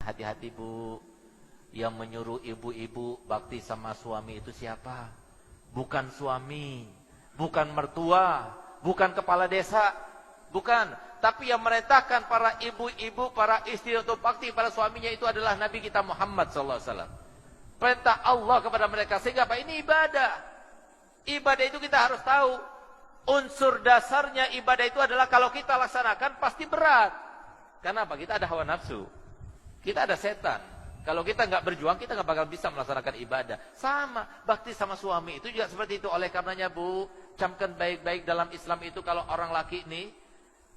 Hati-hati Bu. Yang menyuruh ibu-ibu bakti sama suami itu siapa? Bukan suami, bukan mertua, bukan kepala desa, bukan. Tapi yang merintahkan para ibu-ibu, para istri untuk bakti pada suaminya itu adalah Nabi kita Muhammad SAW. Perintah Allah kepada mereka. Sehingga apa? Ini ibadah. Ibadah itu kita harus tahu. Unsur dasarnya ibadah itu adalah kalau kita laksanakan pasti berat. Karena apa? Kita ada hawa nafsu. Kita ada setan. Kalau kita nggak berjuang, kita nggak bakal bisa melaksanakan ibadah. Sama, bakti sama suami itu juga seperti itu. Oleh karenanya Bu, camkan baik-baik dalam Islam itu kalau orang laki ini,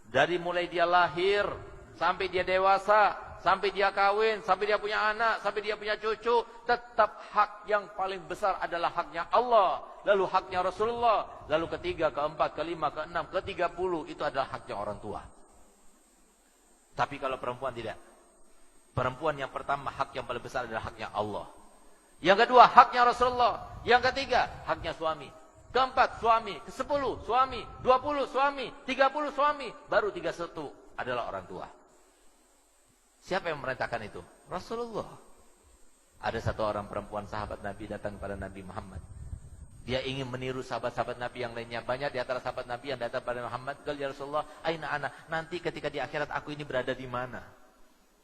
dari mulai dia lahir, sampai dia dewasa, sampai dia kawin, sampai dia punya anak, sampai dia punya cucu, tetap hak yang paling besar adalah haknya Allah. Lalu haknya Rasulullah. Lalu ketiga, keempat, kelima, keenam, ke-30 itu adalah haknya orang tua. Tapi kalau perempuan tidak. Perempuan yang pertama hak yang paling besar adalah haknya Allah. Yang kedua haknya Rasulullah. Yang ketiga haknya suami. Keempat suami. Ke-10 suami. 20 suami. 30 suami. Baru 31 adalah orang tua. Siapa yang memerintahkan itu? Rasulullah. Ada satu orang perempuan sahabat Nabi datang kepada Nabi Muhammad. Dia ingin meniru sahabat-sahabat Nabi yang lainnya. Banyak di antara sahabat Nabi yang datang kepada Muhammad. Qala ya Rasulullah, aina ana? Nanti ketika di akhirat aku ini berada di mana?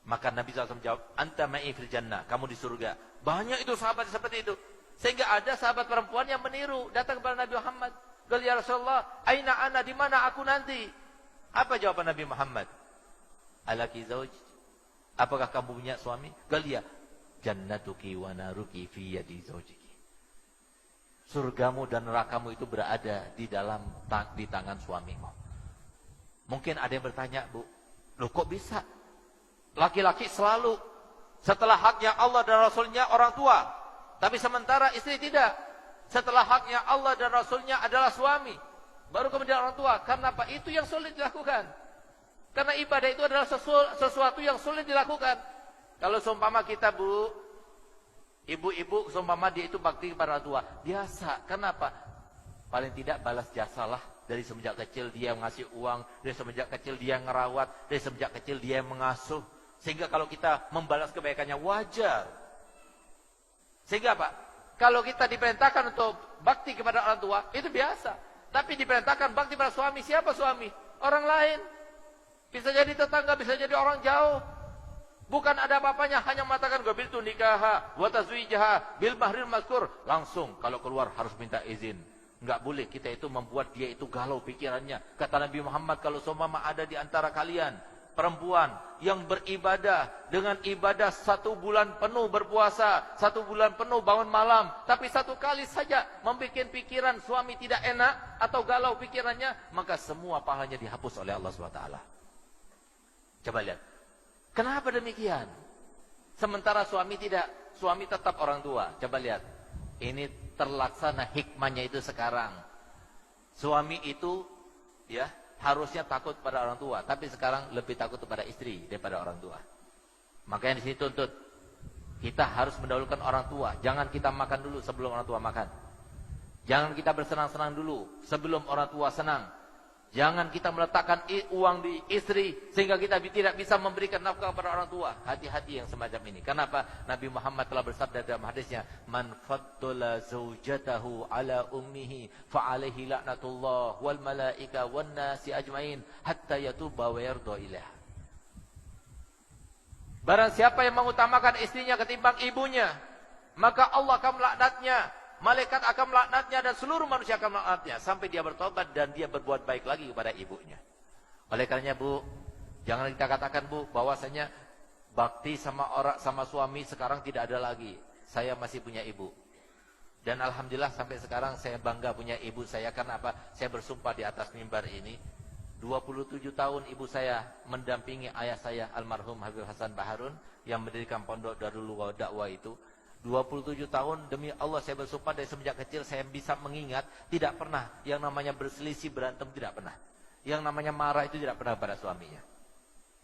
Maka Nabi SAW jawab, anta ma'i fil jannah, kamu di surga. Banyak itu sahabat seperti itu. Sehingga ada sahabat perempuan yang meniru, datang kepada Nabi Muhammad. Qala ya Rasulullah, aina ana? Di mana aku nanti? Apa jawaban Nabi Muhammad? Alaki zauj? Apakah kamu punya suami? Qala ya, jannatuki wa naruki fi yadi zaujiki. Surgamu dan nerakamu itu berada di tangan suamimu. Mungkin ada yang bertanya, Bu, loh kok bisa? Laki-laki selalu setelah haknya Allah dan Rasulnya orang tua. Tapi sementara istri tidak. Setelah haknya Allah dan Rasulnya adalah suami. Baru kemudian orang tua. Karena apa? Itu yang sulit dilakukan. Karena ibadah itu adalah sesuatu yang sulit dilakukan. Kalau seumpama kita Bu, ibu-ibu seumpama dia itu bakti kepada orang tua. Biasa. Kenapa? Paling tidak balas jasalah. Dari semenjak kecil dia ngasih uang. Dari semenjak kecil dia ngerawat. Dari semenjak kecil dia mengasuh. Sehingga kalau kita membalas kebaikannya wajar. Sehingga apa? Kalau kita diperintahkan untuk bakti kepada orang tua, itu biasa. Tapi diperintahkan bakti pada suami, siapa suami? Orang lain. Bisa jadi tetangga, bisa jadi orang jauh. Bukan ada apa-apanya, hanya mengatakan qabiltu nikaha wa tazwijaha bil mahril mazkur. Langsung kalau keluar harus minta izin. Enggak boleh kita itu membuat dia itu galau pikirannya. Kata Nabi Muhammad, kalau seumpama ada di antara kalian perempuan yang beribadah dengan ibadah 1 bulan penuh berpuasa, 1 bulan penuh bangun malam, tapi 1 kali saja membuat pikiran suami tidak enak atau galau pikirannya, maka semua pahalanya dihapus oleh Allah SWT. Coba lihat, kenapa demikian? Sementara suami tidak, suami tetap orang tua. Coba lihat, ini terlaksana hikmahnya itu sekarang. Suami itu ya harusnya takut pada orang tua, tapi sekarang lebih takut kepada istri daripada orang tua. Makanya di sini tuntut kita harus mendahulukan orang tua. Jangan kita makan dulu sebelum orang tua makan. Jangan kita bersenang-senang dulu sebelum orang tua senang. Jangan kita meletakkan uang di istri sehingga kita tidak bisa memberikan nafkah kepada orang tua. Hati-hati yang semacam ini. Kenapa? Nabi Muhammad telah bersabda dalam hadisnya, "Man faddala zaujatahu ala ummihi fa alaihi laknatullah wal malaika wan nasi ajmain hatta yatuba wa yarda ilaiha." Barang siapa yang mengutamakan istrinya ketimbang ibunya, maka Allah akan melaknatnya. Malaikat akan melaknatnya dan seluruh manusia akan melaknatnya sampai dia bertobat dan dia berbuat baik lagi kepada ibunya. Oleh karenanya Bu, jangan kita katakan Bu bahwasanya bakti sama suami sekarang tidak ada lagi. Saya masih punya ibu. Dan alhamdulillah sampai sekarang saya bangga punya ibu saya. Karena apa? Saya bersumpah di atas mimbar ini 27 tahun ibu saya mendampingi ayah saya almarhum Habib Hasan Baharun yang mendirikan pondok Darul Dakwah itu. 27 tahun demi Allah saya bersumpah dari semenjak kecil saya bisa mengingat tidak pernah yang namanya berselisih berantem, tidak pernah. Yang namanya marah itu tidak pernah pada suaminya.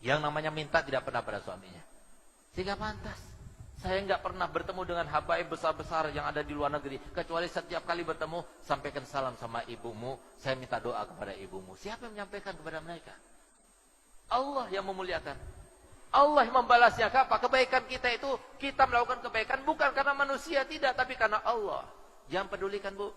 Yang namanya minta tidak pernah pada suaminya. Sehingga pantas saya nggak pernah bertemu dengan habaib besar-besar yang ada di luar negeri, kecuali setiap kali bertemu sampaikan salam sama ibumu, saya minta doa kepada ibumu. Siapa yang menyampaikan kepada mereka? Allah yang memuliakan. Allah yang membalasnya. Apa? Kebaikan kita itu, kita melakukan kebaikan bukan karena manusia, tidak, tapi karena Allah. Jangan pedulikan, Bu.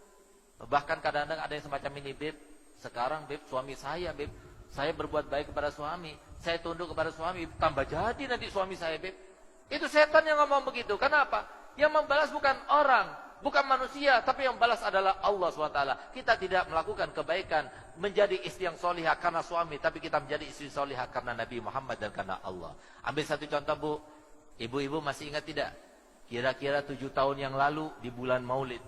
Bahkan kadang-kadang ada yang semacam ini, Beb. Sekarang, Beb, suami saya, Beb. Saya berbuat baik kepada suami. Saya tunduk kepada suami. Tambah jadi nanti suami saya, Beb. Itu setan yang ngomong begitu. Kenapa? Yang membalas bukan orang, bukan manusia, tapi yang balas adalah Allah SWT. Kita tidak melakukan kebaikan menjadi istri yang solihah karena suami, tapi kita menjadi istri solihah karena Nabi Muhammad dan karena Allah. Ambil satu contoh, Bu. Ibu-ibu masih ingat tidak? Kira-kira 7 tahun yang lalu di bulan Maulid,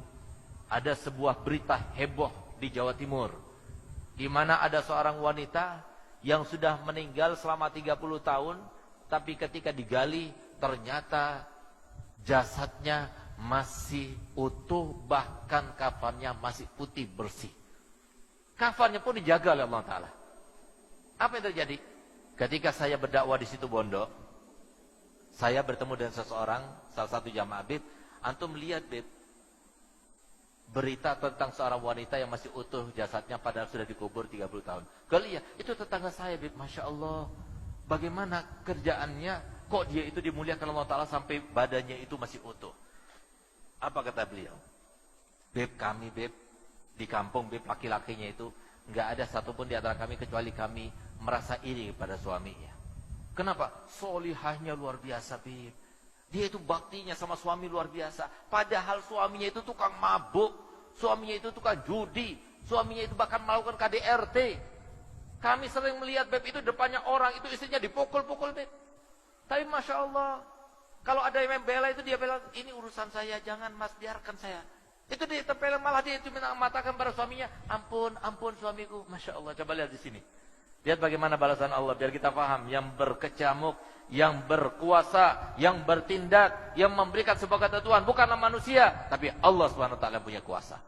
ada sebuah berita heboh di Jawa Timur, di mana ada seorang wanita yang sudah meninggal selama 30 tahun, tapi ketika digali ternyata jasadnya masih utuh, bahkan kafannya masih putih bersih. Kafannya pun dijaga oleh Allah Ta'ala. Apa yang terjadi? Ketika saya berdakwah di situ Bondo, saya bertemu dengan seseorang, salah satu jamaah, Beb, antum lihat, Beb, berita tentang seorang wanita yang masih utuh jasadnya padahal sudah dikubur 30 tahun. Kalau iya, itu tetangga saya, Beb, Masya Allah. Bagaimana kerjaannya, kok dia itu dimuliakan Allah Ta'ala sampai badannya itu masih utuh. Apa kata beliau? Beb, kami, Beb, di kampung, Beb, laki-lakinya itu nggak ada satupun di antara kami kecuali kami merasa iri pada suaminya. Kenapa? Solihahnya luar biasa, Beb. Dia itu baktinya sama suami luar biasa. Padahal suaminya itu tukang mabuk, suaminya itu tukang judi, suaminya itu bahkan melakukan KDRT. Kami sering melihat, Beb, itu depannya orang, itu istrinya dipukul-pukul, Beb. Tapi Masya Allah, kalau ada yang membela itu dia bilang, ini urusan saya, jangan Mas, biarkan saya. Itu dia tempelin, malah dia itu mengatakan pada suaminya, ampun, ampun suamiku. Masya Allah, coba lihat di sini. Lihat bagaimana balasan Allah, biar kita paham. Yang berkecamuk, yang berkuasa, yang bertindak, yang memberikan sebuah ketentuan, bukanlah manusia, tapi Allah SWT yang punya kuasa.